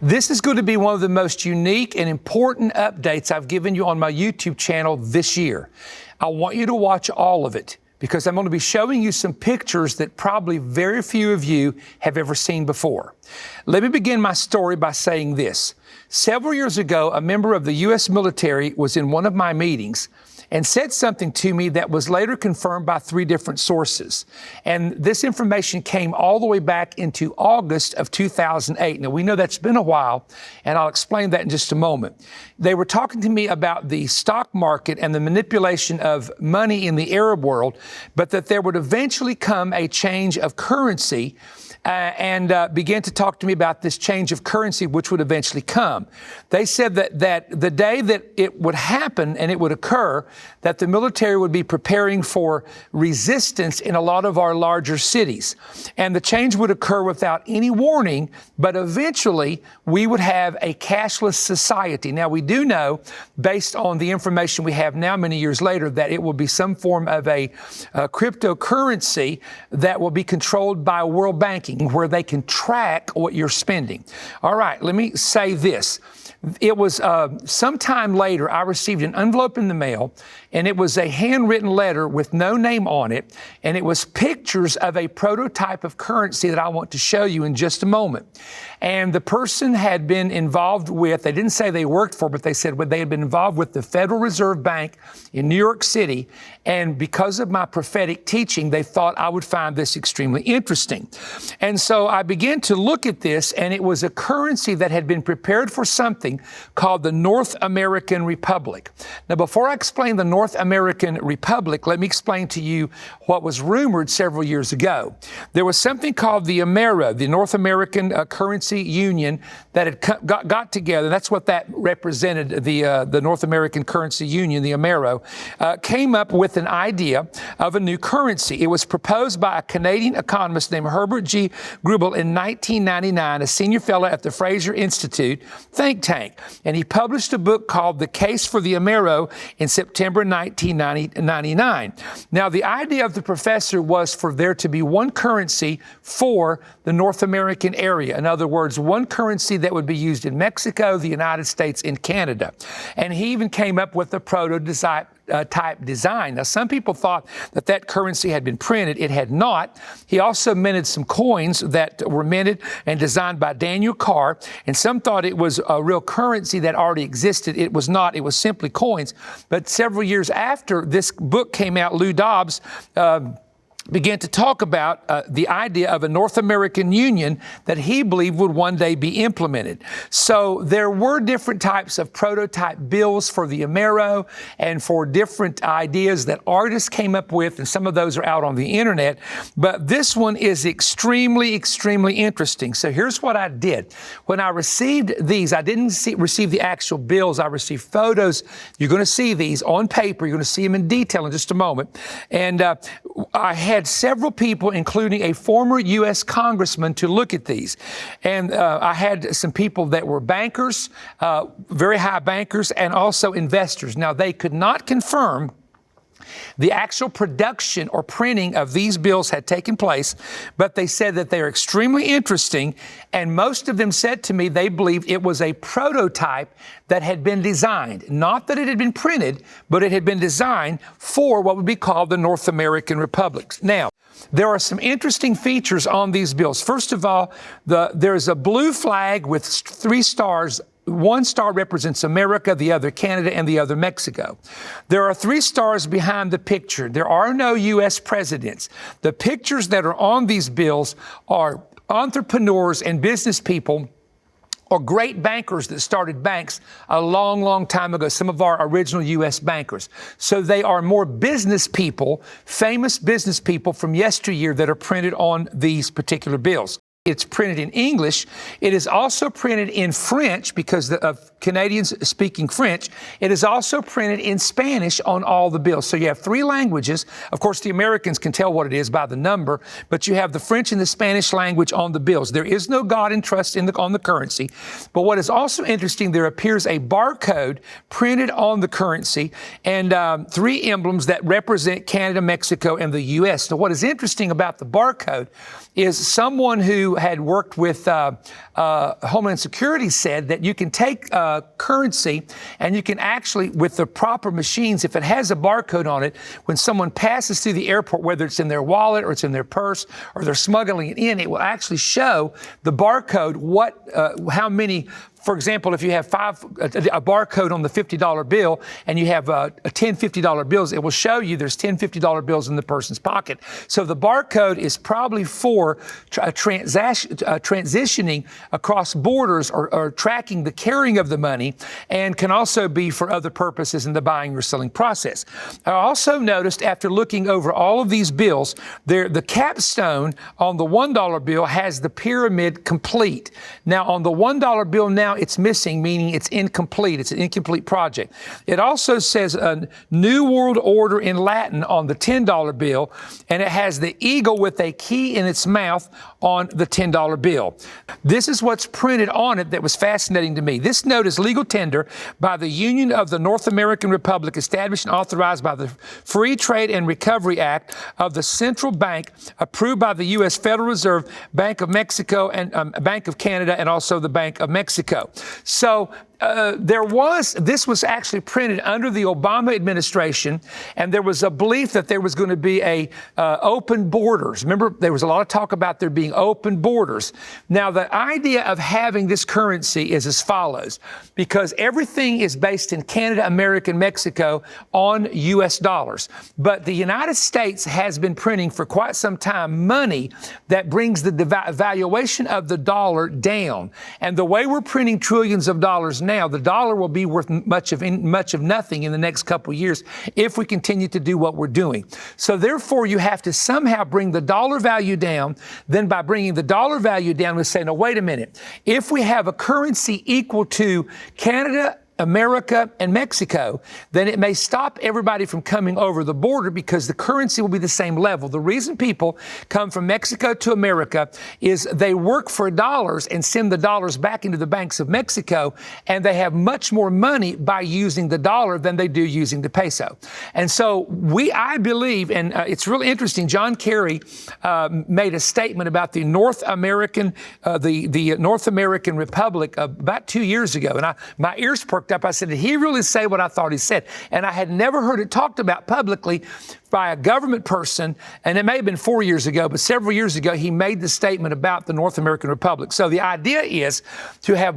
This is going to be one of the most unique and important updates I've given you on my YouTube channel this year. I want you to watch all of it because I'm going to be showing you some pictures that probably very few of you have ever seen before. Let me begin my story by saying this. Several years ago, a member of the U.S. military was in one of my meetings and said something to me that was later confirmed by 3 different sources. And this information came all the way back into August of 2008. Now, we know that's been a while, and I'll explain that in just a moment. They were talking to me about the stock market and the manipulation of money in the Arab world, but that there would eventually come a change of currency and began to talk to me about this change of currency, which would eventually come. They said that the day that it would happen and it would occur, that the military would be preparing for resistance in a lot of our larger cities. And the change would occur without any warning, but eventually we would have a cashless society. Now, we do know, based on the information we have now many years later, that it will be some form of a cryptocurrency that will be controlled by World Banking, where they can track what you're spending. All right, let me say this. It was sometime later, I received an envelope in the mail, and it was a handwritten letter with no name on it, and it was pictures of a prototype of currency that I want to show you in just a moment. And the person had been involved with, they didn't say they worked for, but they said they had been involved with the Federal Reserve Bank in New York City, and because of my prophetic teaching, they thought I would find this extremely interesting. And so I began to look at this, and it was a currency that had been prepared for something called the North American Republic. Now, before I explain the North American Republic, let me explain to you what was rumored several years ago. There was something called the Amero, the North American Currency Union, that had got together. That's what that represented, the North American Currency Union, the Amero, came up with an idea of a new currency. It was proposed by a Canadian economist named Herbert G. Grubel in 1999, a senior fellow at the Fraser Institute think tank. And he published a book called The Case for the Amero in September 1999. Now, the idea of the professor was for there to be one currency for the North American area. In other words, one currency that would be used in Mexico, the United States, and Canada. And he even came up with a prototype design. Now, some people thought that currency had been printed. It had not. He also minted some coins that were minted and designed by Daniel Carr, and some thought it was a real currency that already existed. It was not. It was simply coins. But several years after this book came out, Lou Dobbs began to talk about the idea of a North American Union that he believed would one day be implemented. So there were different types of prototype bills for the Amero and for different ideas that artists came up with, and some of those are out on the internet. But this one is extremely, extremely interesting. So here's what I did. When I received these, I didn't receive the actual bills. I received photos. You're going to see these on paper. You're going to see them in detail in just a moment. And I had several people, including a former U.S. congressman, to look at these. And I had some people that were bankers, very high bankers, and also investors. Now, they could not confirm the actual production or printing of these bills had taken place, but they said that they are extremely interesting, and most of them said to me they believed it was a prototype that had been designed. Not that it had been printed, but it had been designed for what would be called the North American Republic. Now, there are some interesting features on these bills. First of all, there's a blue flag with 3 stars. One star represents America, the other Canada, and the other Mexico. There are 3 stars behind the picture. There are no U.S. presidents. The pictures that are on these bills are entrepreneurs and business people or great bankers that started banks a long, long time ago, some of our original U.S. bankers. So they are more business people, famous business people from yesteryear that are printed on these particular bills. It's printed in English. It is also printed in French because of Canadians speaking French. It is also printed in Spanish on all the bills. So you have 3 languages. Of course, the Americans can tell what it is by the number, but you have the French and the Spanish language on the bills. There is no God and trust on the currency. But what is also interesting, there appears a barcode printed on the currency and 3 emblems that represent Canada, Mexico, and the U.S. So what is interesting about the barcode is someone who who had worked with Homeland Security said that you can take currency and you can actually, with the proper machines, if it has a barcode on it, when someone passes through the airport, whether it's in their wallet or it's in their purse or they're smuggling it in, it will actually show the barcode how many. For example, if you have a barcode on the $50 bill and you have 10 $50 bills, it will show you there's 10 $50 bills in the person's pocket. So the barcode is probably for transitioning across borders or tracking the carrying of the money, and can also be for other purposes in the buying or selling process. I also noticed after looking over all of these bills, the capstone on the $1 bill has the pyramid complete. Now on the $1 bill now, it's missing, meaning it's incomplete. It's an incomplete project. It also says a New World Order in Latin on the $10 bill, and it has the eagle with a key in its mouth on the $10 bill. This is what's printed on it that was fascinating to me. This note is legal tender by the Union of the North American Republic, established and authorized by the Free Trade and Recovery Act of the Central Bank, approved by the U.S. Federal Reserve, Bank of Mexico, and Bank of Canada, and also the Bank of Mexico. So this was actually printed under the Obama administration, and there was a belief that there was going to be open borders. Remember, there was a lot of talk about there being open borders. Now, the idea of having this currency is as follows, because everything is based in Canada, America, and Mexico on U.S. dollars. But the United States has been printing for quite some time money that brings the valuation of the dollar down. And the way we're printing trillions of dollars now, the dollar will be worth much of nothing in the next couple of years if we continue to do what we're doing. So therefore, you have to somehow bring the dollar value down. Then by bringing the dollar value down, we say, no, wait a minute. If we have a currency equal to Canada, America, and Mexico, then it may stop everybody from coming over the border because the currency will be the same level. The reason people come from Mexico to America is they work for dollars and send the dollars back into the banks of Mexico, and they have much more money by using the dollar than they do using the peso. And so I believe, and it's really interesting, John Kerry made a statement about the North American Republic about 2 years ago, and my ears perked up. I said, did he really say what I thought he said? And I had never heard it talked about publicly by a government person, and it may have been 4 years ago, but several years ago, he made the statement about the North American Republic. So the idea is to have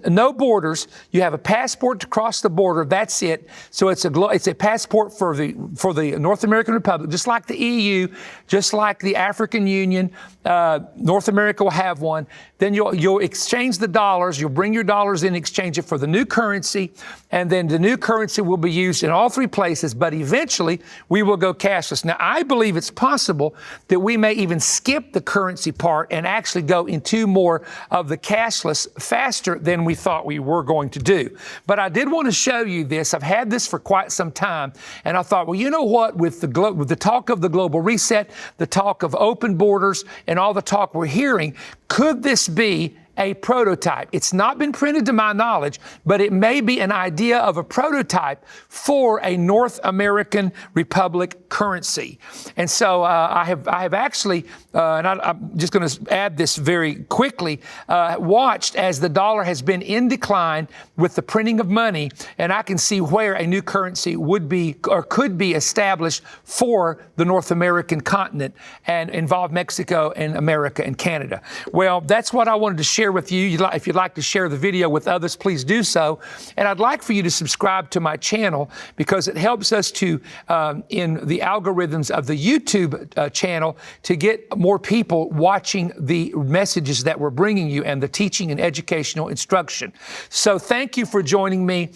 no borders. You have a passport to cross the border. That's it. So it's a passport for the North American Republic, just like the EU, just like the African Union. North America will have one. Then you'll exchange the dollars. You'll bring your dollars in, exchange it for the new currency, and then the new currency will be used in all three places. But eventually, we will go cashless. Now, I believe it's possible that we may even skip the currency part and actually go into more of the cashless faster than we thought we were going to do. But I did want to show you this. I've had this for quite some time, and I thought, well, you know what? With the talk of the global reset, the talk of open borders, and all the talk we're hearing, could this be a prototype? It's not been printed to my knowledge, but it may be an idea of a prototype for a North American Republic currency. And so I have actually, and I'm just going to add this very quickly, watched as the dollar has been in decline with the printing of money, and I can see where a new currency would be or could be established for the North American continent and involve Mexico and America and Canada. Well, that's what I wanted to share with you. If you'd like to share the video with others, please do so. And I'd like for you to subscribe to my channel because it helps us to, in the algorithms of the YouTube channel, to get more people watching the messages that we're bringing you and the teaching and educational instruction. So thank you for joining me.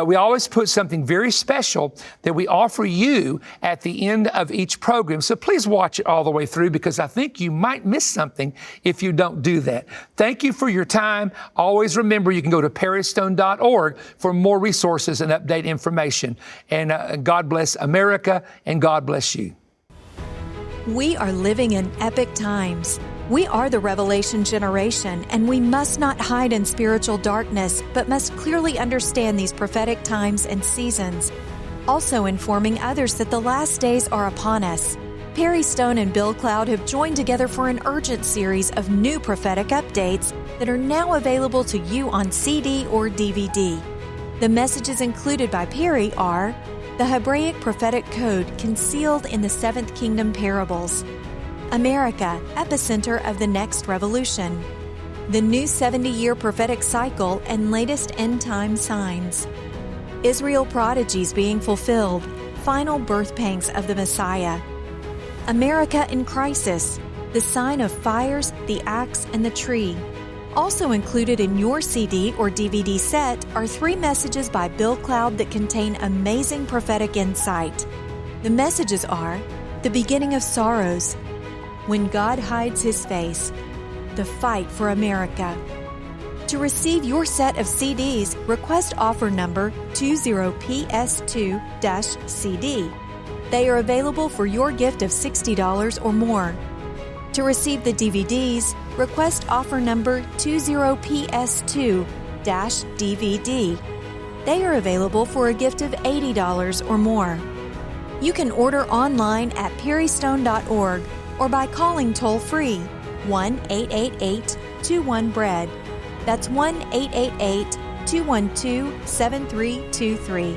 We always put something very special that we offer you at the end of each program. So please watch it all the way through because I think you might miss something if you don't do that. Thank you for your time. Always remember, you can go to perrystone.org for more resources and update information. And God bless America and God bless you. We are living in epic times. We are the Revelation generation, and we must not hide in spiritual darkness, but must clearly understand these prophetic times and seasons. Also informing others that the last days are upon us. Perry Stone and Bill Cloud have joined together for an urgent series of new prophetic updates that are now available to you on CD or DVD. The messages included by Perry are the Hebraic prophetic code concealed in the Seventh Kingdom parables, America, epicenter of the next revolution, the new 70-year prophetic cycle and latest end-time signs, Israel prodigies being fulfilled, final birth pangs of the Messiah, America in crisis, the sign of fires, the axe, and the tree. Also included in your CD or DVD set are 3 messages by Bill Cloud that contain amazing prophetic insight. The messages are the beginning of sorrows, when God hides his face, the fight for America. To receive your set of CDs, request offer number 20PS2-CD. They are available for your gift of $60 or more. To receive the DVDs, request offer number 20PS2-DVD. They are available for a gift of $80 or more. You can order online at perrystone.org or by calling toll-free 1-888-21-BREAD. That's 1-888-212-7323.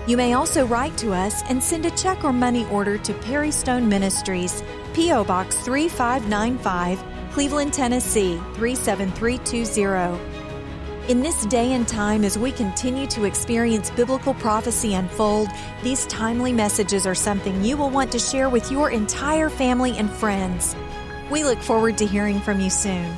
You may also write to us and send a check or money order to Perry Stone Ministries, P.O. Box 3595, Cleveland, Tennessee 37320. In this day and time, as we continue to experience biblical prophecy unfold, these timely messages are something you will want to share with your entire family and friends. We look forward to hearing from you soon.